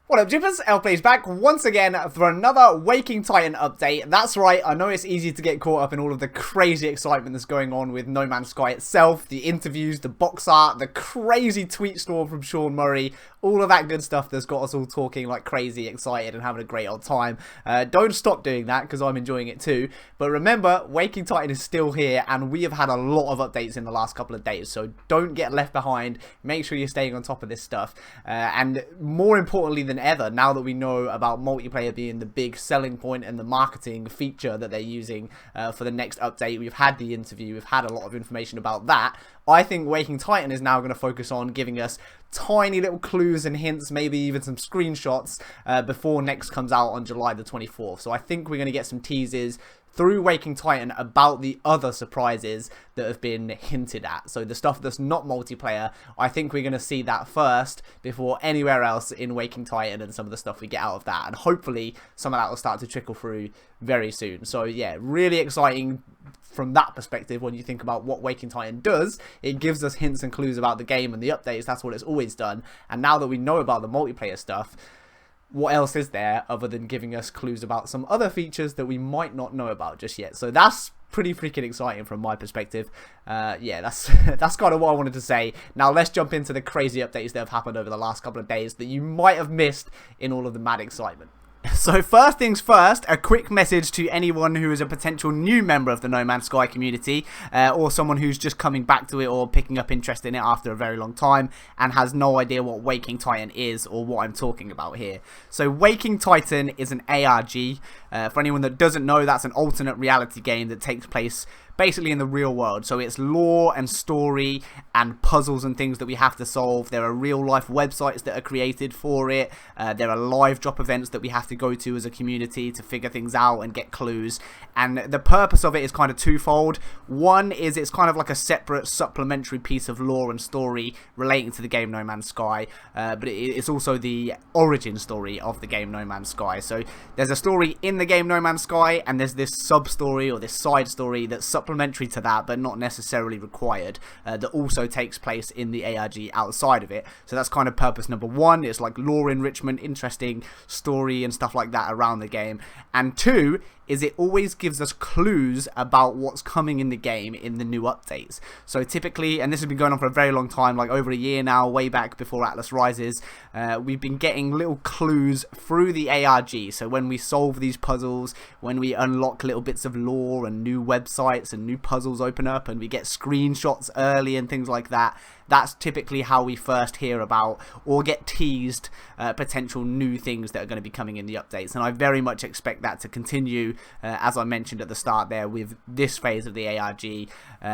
What up, Jippers? LPlay's back once again for another Waking Titan update. That's right, I know it's easy to get caught up in all of the crazy excitement that's going on with No Man's Sky itself, the interviews, the box art, the crazy tweet storm from Sean Murray, all of that good stuff that's got us all talking like crazy, excited and having a great old time. Don't stop doing that because I'm enjoying it too. But remember, Waking Titan is still here and we have had a lot of updates in the last couple of days, so don't get left behind. Make sure you're staying on top of this stuff. And more importantly than ever, now that we know about multiplayer being the big selling point and the marketing feature that they're using for the next update, we've had the interview, we've had a lot of information about that. I think Waking Titan is now going to focus on giving us tiny little clues and hints, maybe even some screenshots before next comes out on July the 24th. So I think we're going to get some teasers through Waking Titan about the other surprises that have been hinted at. So the stuff that's not multiplayer, I think we're going to see that first before anywhere else in Waking Titan and some of the stuff we get out of that. And hopefully some of that will start to trickle through very soon. So yeah, really exciting from that perspective. When you think about what Waking Titan does, it gives us hints and clues about the game and the updates. That's what it's always done. And now that we know about the multiplayer stuff, what else is there other than giving us clues about some other features that we might not know about just yet? So that's pretty freaking exciting from my perspective. Yeah, that's kind of what I wanted to say. Now let's jump into the crazy updates that have happened over the last couple of days that you might have missed in all of the mad excitement. So first things first, a quick message to anyone who is a potential new member of the No Man's Sky community, or someone who's just coming back to it or picking up interest in it after a very long time and has no idea what Waking Titan is or what I'm talking about here. So Waking Titan is an ARG. For anyone that doesn't know, that's an alternate reality game that takes place basically in the real world. So it's lore and story and puzzles and things that we have to solve. There are real life websites that are created for it. There are live drop events that we have to go to as a community to figure things out and get clues. And the purpose of it is kind of twofold. One is it's kind of like a separate supplementary piece of lore and story relating to the game No Man's Sky, but it's also the origin story of the game No Man's Sky. So there's a story in the game No Man's Sky and there's this sub story or this side story that's supplementary to that but not necessarily required, that also takes place in the ARG outside of it. So that's kind of purpose number one. It's like lore enrichment, interesting story and stuff like that around the game. And two is it always gives us clues about what's coming in the game in the new updates. So typically, and this has been going on for a very long time, like over a year now, way back before Atlas Rises, we've been getting little clues through the ARG. So when we solve these puzzles, when we unlock little bits of lore and new websites and new puzzles open up and we get screenshots early and things like that, that's typically how we first hear about or get teased potential new things that are going to be coming in the updates. And I very much expect that to continue, as I mentioned at the start there, with this phase of the ARG.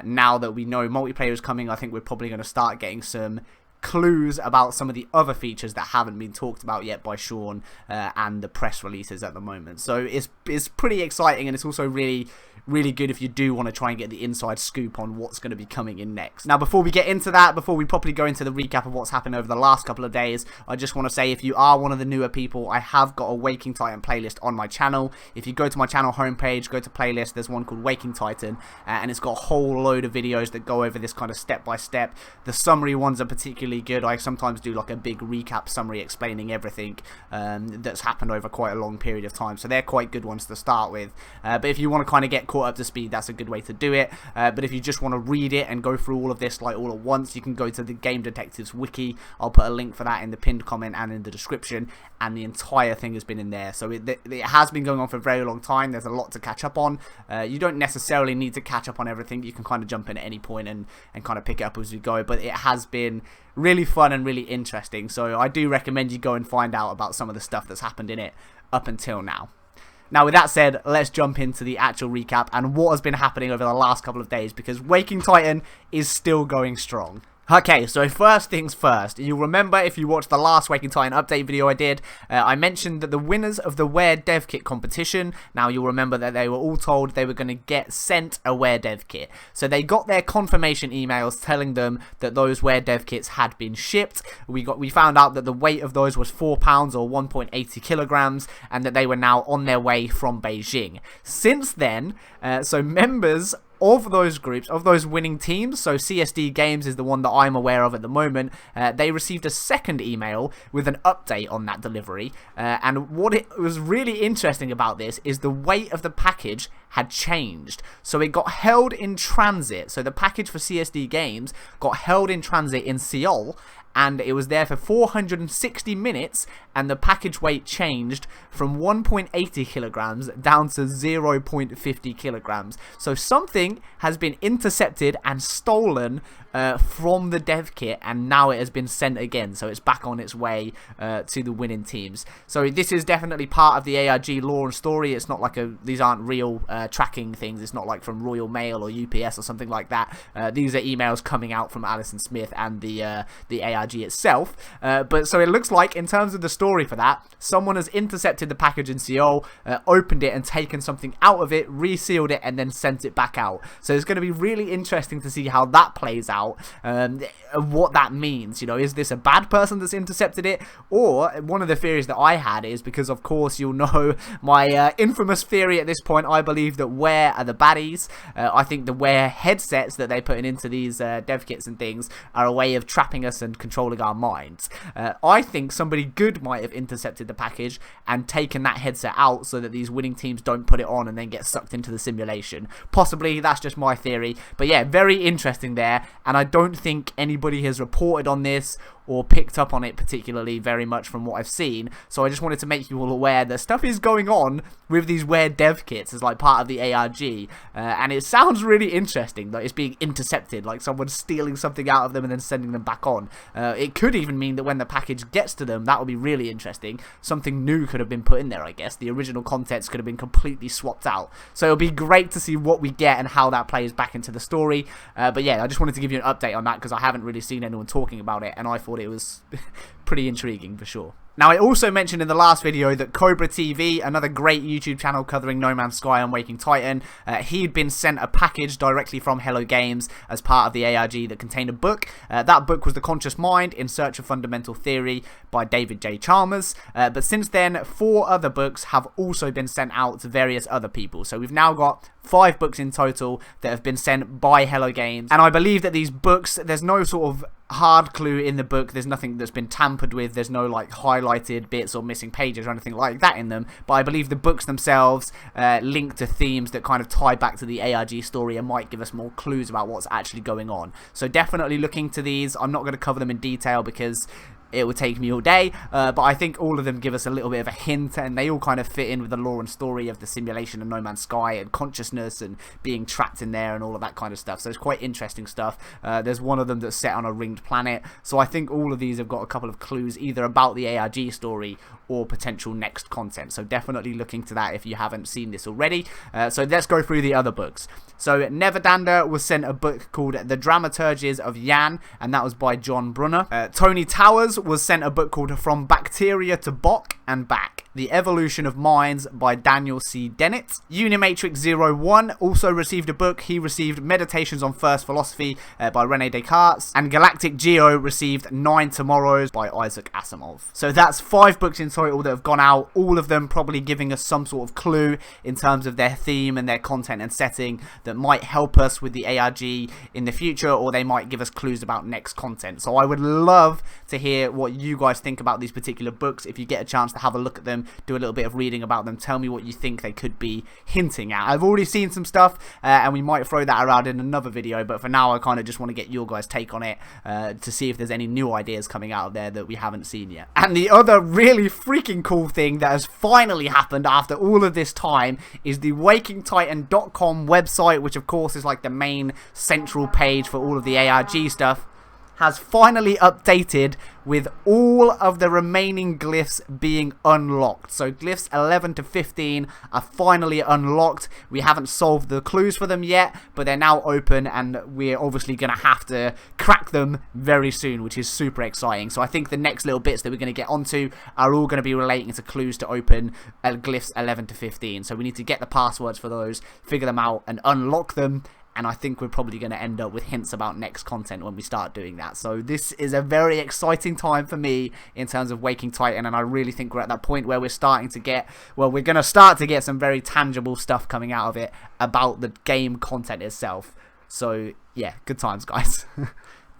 Now that we know multiplayer is coming, I think we're probably going to start getting some clues about some of the other features that haven't been talked about yet by Sean and the press releases at the moment. So it's pretty exciting, and it's also really good if you do want to try and get the inside scoop on what's going to be coming in next. Now before we get into that, before we properly go into the recap of what's happened over the last couple of days, I just want to say if you are one of the newer people, I have got a Waking Titan playlist on my channel. If you go to my channel homepage, go to playlist, there's one called Waking Titan, and it's got a whole load of videos that go over this kind of step by step. The summary ones are particularly good. I sometimes do like a big recap summary explaining everything that's happened over quite a long period of time, so they're quite good ones to start with. But if you want to kind of get caught up to speed, that's a good way to do it. But if you just want to read it and go through all of this like all at once, you can go to the Game Detectives wiki. I'll put a link for that in the pinned comment and in the description, and the entire thing has been in there. So it has been going on for a very long time. There's a lot to catch up on. You don't necessarily need to catch up on everything. You can kind of jump in at any point and kind of pick it up as we go, but it has been really fun and really interesting. So I do recommend you go and find out about some of the stuff that's happened in it up until now. Now with that said, let's jump into the actual recap and what has been happening over the last couple of days, because Waking Titan is still going strong. Okay, so first things first, you'll remember if you watched the last Waking Titan update video I did, I mentioned that the winners of the Wear Dev Kit competition, now you'll remember that they were all told they were going to get sent a Wear Dev Kit. So they got their confirmation emails telling them that those Wear Dev Kits had been shipped. We found out that the weight of those was 4 pounds or 1.80 kilograms, and that they were now on their way from Beijing. Since then, so members of those groups, of those winning teams, so CSD Games is the one that I'm aware of at the moment, they received a second email with an update on that delivery, and what it was really interesting about this is the weight of the package had changed. So it got held in transit, so the package for CSD Games got held in transit in Seoul, and it was there for 460 minutes, and the package weight changed from 1.80 kilograms down to 0.50 kilograms. So something has been intercepted and stolen from the dev kit, and now it has been sent again, so it's back on its way to the winning teams. So this is definitely part of the ARG lore and story. It's not like these aren't real tracking things. It's not like from Royal Mail or UPS or something like that. These are emails coming out from Alison Smith and the ARG itself. But so it looks like, in terms of the story for that, someone has intercepted the package in Seoul, opened it and taken something out of it, resealed it, and then sent it back out. So it's going to be really interesting to see how that plays out, what that means. You know, is this a bad person that's intercepted it? Or one of the theories that I had is, because of course you'll know my infamous theory at this point, I believe that Wear are the baddies. I think the Wear headsets that they're putting into these dev kits and things are a way of trapping us and controlling our minds. I think somebody good might have intercepted the package and taken that headset out so that these winning teams don't put it on and then get sucked into the simulation. Possibly, that's just my theory. But yeah, very interesting there, and I don't think anybody has reported on this or picked up on it particularly very much from what I've seen. So I just wanted to make you all aware that stuff is going on with these Wear dev kits as like part of the ARG, and it sounds really interesting that it's being intercepted, like someone's stealing something out of them and then sending them back on. It could even mean that when the package gets to them, that would be really interesting. Something new could have been put in there, I guess. The original contents could have been completely swapped out. So it'll be great to see what we get and how that plays back into the story. But yeah, I just wanted to give you an update on that because I haven't really seen anyone talking about it, and I thought it was pretty intriguing for sure. Now, I also mentioned in the last video that Cobra TV, another great YouTube channel covering No Man's Sky and Waking Titan, he'd been sent a package directly from Hello Games as part of the ARG that contained a book. That book was The Conscious Mind in Search of Fundamental Theory by David J. Chalmers. But since then, 4 other books have also been sent out to various other people. So we've now got 5 books in total that have been sent by Hello Games. And I believe that these books, there's no sort of hard clue in the book. There's nothing that's been tampered with. There's no like highlighted bits or missing pages or anything like that in them. But I believe the books themselves link to themes that kind of tie back to the ARG story and might give us more clues about what's actually going on. So definitely look into these. I'm not going to cover them in detail because it would take me all day, but I think all of them give us a little bit of a hint, and they all kind of fit in with the lore and story of the simulation of No Man's Sky and consciousness and being trapped in there and all of that kind of stuff. So it's quite interesting stuff. There's one of them that's set on a ringed planet, so I think all of these have got a couple of clues either about the ARG story or potential next content. So definitely look into that if you haven't seen this already. So let's go through the other books. So Neverdander was sent a book called The Dramaturgies of Yan, and that was by John Brunner. Tony Towers was sent a book called From Bacteria to Bok and Back, The Evolution of Minds by Daniel C. Dennett. Unimatrix 01 also received a book. He received Meditations on First Philosophy by René Descartes, and Galactic Geo received 9 Tomorrows by Isaac Asimov. So that's 5 books in total that have gone out, all of them probably giving us some sort of clue in terms of their theme and their content and setting that might help us with the ARG in the future, or they might give us clues about next content. So I would love to hear what you guys think about these particular books. If you get a chance to have a look at them, do a little bit of reading about them, tell me what you think they could be hinting at. I've already seen some stuff, and we might throw that around in another video, but for now I kind of just want to get your guys' take on it to see if there's any new ideas coming out of there that we haven't seen yet. And the other really freaking cool thing that has finally happened after all of this time is the WakingTitan.com website, which of course is like the main central page for all of the ARG stuff, has finally updated with all of the remaining glyphs being unlocked. So glyphs 11 to 15 are finally unlocked. We haven't solved the clues for them yet, but they're now open, and we're obviously going to have to crack them very soon, which is super exciting. So I think the next little bits that we're going to get onto are all going to be relating to clues to open glyphs 11 to 15. So we need to get the passwords for those, figure them out, and unlock them, and I think we're probably going to end up with hints about next content when we start doing that. So this is a very exciting time for me in terms of Waking Titan, and I really think we're at that point where we're starting to get, well, we're going to start to get some very tangible stuff coming out of it about the game content itself. So yeah, good times, guys.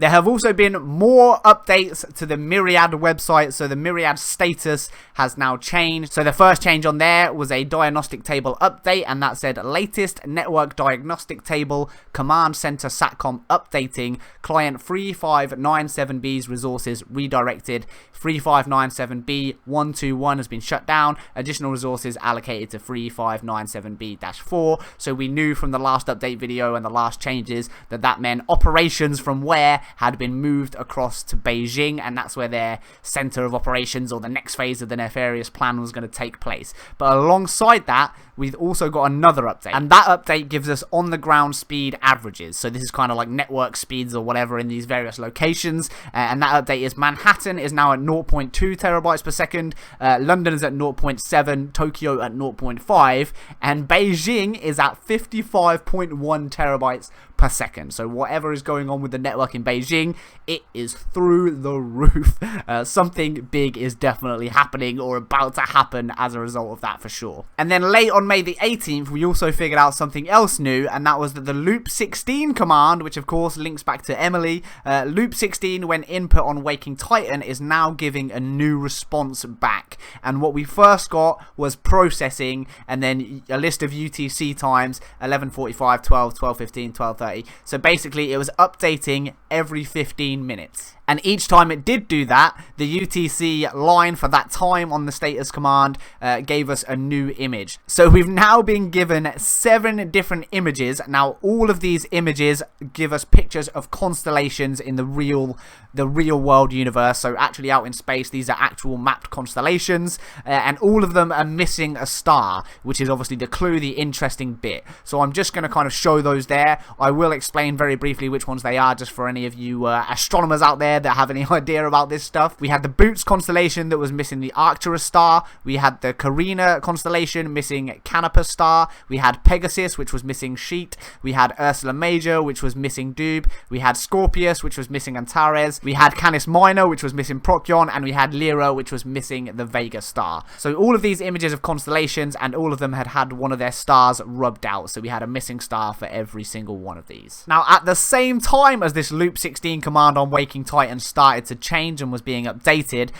There have also been more updates to the Myriad website, so the Myriad status has now changed. So the first change on there was a diagnostic table update, and that said latest network diagnostic table, command center SATCOM updating, client 3597B's resources redirected, 3597B121 has been shut down, additional resources allocated to 3597B-4, so we knew from the last update video and the last changes that that meant operations from where had been moved across to Beijing, and that's where their center of operations or the next phase of the nefarious plan was going to take place. But alongside that, we've also got another update, and that update gives us on the ground speed averages. So this is kind of like network speeds or whatever in these various locations, and that update is Manhattan is now at 0.2 terabytes per second, London is at 0.7, Tokyo at 0.5, and Beijing is at 55.1 terabytes per second. So whatever is going on with the network in Beijing, it is through the roof. Something big is definitely happening or about to happen as a result of that for sure. And then late on May the 18th, we also figured out something else new, and that was that the loop 16 command, which of course links back to Emily, loop 16 when input on Waking Titan is now giving a new response back. And what we first got was processing and then a list of UTC times, 11:45, 12, 12:15, 12:30. So basically it was updating every 15 minutes. And each time it did do that, the UTC line for that time on the status command gave us a new image. So we've now been given 7 different images. Now all of these images give us pictures of constellations in the real world universe. So actually out in space, these are actual mapped constellations, and all of them are missing a star, which is obviously the clue, the interesting bit. So I'm just going to kind of show those there. I will explain very briefly which ones they are, just for any of you astronomers out there that have any idea about this stuff. We had the Boots constellation that was missing the Arcturus star. We had the Carina constellation missing Canopus star. We had Pegasus, which was missing Sheet. We had Ursula Major, which was missing Doob. We had Scorpius, which was missing Antares. We had Canis Minor, which was missing Procyon, and we had Lyra, which was missing the Vega star. So all of these images of constellations, and all of them had one of their stars rubbed out. So we had a missing star for every single one of these. Now at the same time as this loop 16 command on Waking Titan started to change and was being updated,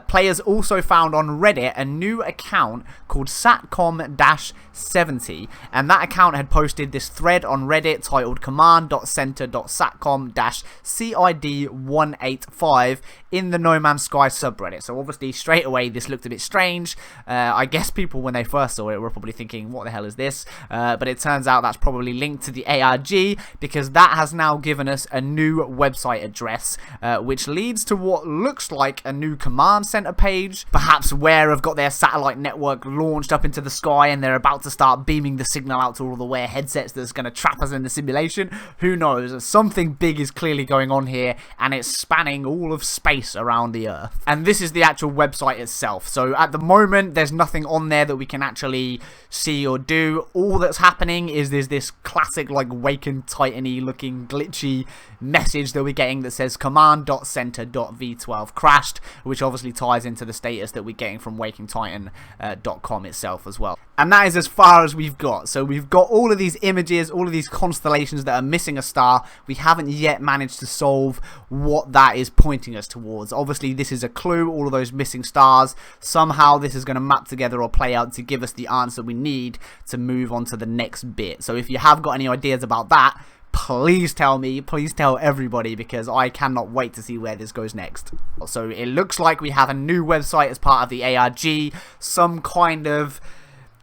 players also found on Reddit a new account called Satcom-70, and that account had posted this thread on Reddit titled command.center.satcom-cid185 in the No Man's Sky subreddit. So obviously straight away this looked a bit strange. I guess people when they first saw it were probably thinking, what the hell is this? But it turns out that's probably linked to the ARG, because that has now given us a new website address, which leads to what looks like a new command center page. Perhaps Ware have got their satellite network launched up into the sky and they're about to start beaming the signal out to all the Ware headsets that's going to trap us in the simulation. Who knows? Something big is clearly going on here, and it's spanning all of space around the Earth. And this is the actual website itself. So at the moment there's nothing on there that we can actually see or do. All that's happening is there's this classic like Waken Titan-y looking glitchy message that we're getting that says command.center.v12 crashed, which obviously ties into the status that we're getting from wakingtitan.com itself as well. And that is as far as we've got. So we've got all of these images, all of these constellations that are missing a star. We haven't yet managed to solve what that is pointing us towards. Obviously this is a clue, all of those missing stars. Somehow this is going to map together or play out to give us the answer we need to move on to the next bit. So if you have got any ideas about that, please tell me, please tell everybody, because I cannot wait to see where this goes next. So it looks like we have a new website as part of the ARG, some kind of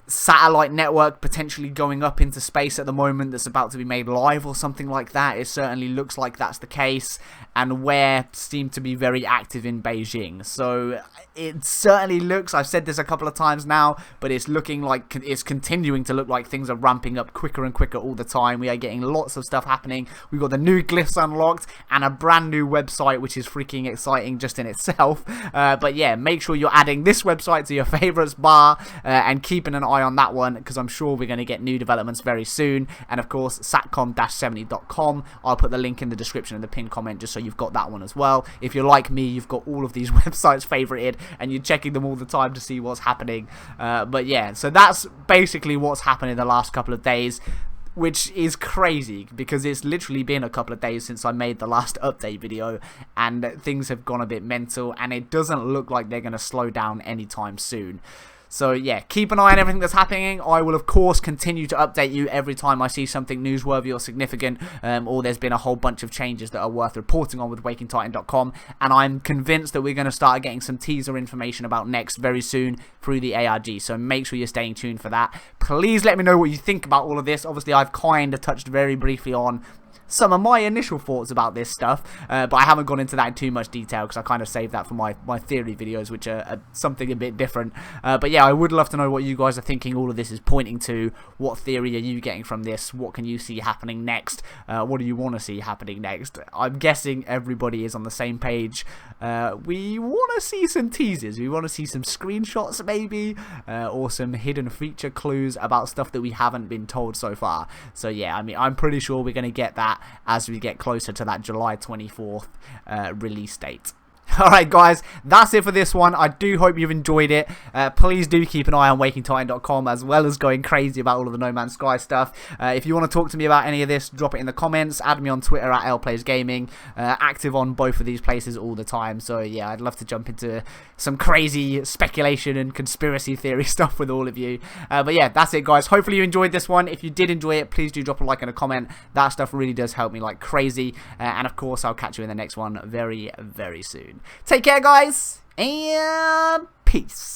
satellite network potentially going up into space at the moment that's about to be made live or something like that. It certainly looks like that's the case, and Wear seem to be very active in Beijing. So it certainly looks, I've said this a couple of times now, but it's looking like, it's continuing to look like things are ramping up quicker and quicker all the time. We are getting lots of stuff happening. We've got the new glyphs unlocked and a brand new website, which is freaking exciting just in itself. But yeah, make sure you're adding this website to your favorites bar and keeping an eye on that one, because I'm sure we're going to get new developments very soon. And of course, satcom-70.com. I'll put the link in the description and the pinned comment just so you've got that one as well. If you're like me, you've got all of these websites favorited and you're checking them all the time to see what's happening. But yeah, so that's basically what's happened in the last couple of days, which is crazy because it's literally been a couple of days since I made the last update video and things have gone a bit mental, and it doesn't look like they're going to slow down anytime soon. So yeah, keep an eye on everything that's happening. I will of course continue to update you every time I see something newsworthy or significant, or there's been a whole bunch of changes that are worth reporting on with WakingTitan.com, and I'm convinced that we're going to start getting some teaser information about Next very soon through the ARG, so make sure you're staying tuned for that. Please let me know what you think about all of this. Obviously I've kind of touched very briefly on some of my initial thoughts about this stuff, but I haven't gone into that in too much detail because I kind of saved that for my theory videos, which are something a bit different. But yeah, I would love to know what you guys are thinking all of this is pointing to. What theory are you getting from this? What can you see happening next? What do you want to see happening next? I'm guessing everybody is on the same page. We want to see some teasers. We want to see some screenshots maybe, or some hidden feature clues about stuff that we haven't been told so far. So yeah, I mean, I'm pretty sure we're going to get that as we get closer to that July 24th release date. Alright guys, that's it for this one. I do hope you've enjoyed it. Please do keep an eye on WakingTitan.com, as well as going crazy about all of the No Man's Sky stuff. If you want to talk to me about any of this, drop it in the comments. Add me on Twitter at LPlaysGaming. Active on both of these places all the time. So yeah, I'd love to jump into some crazy speculation and conspiracy theory stuff with all of you. But yeah, that's it guys. Hopefully you enjoyed this one. If you did enjoy it, please do drop a like and a comment. That stuff really does help me like crazy. And of course, I'll catch you in the next one very, very soon. Take care guys, and peace.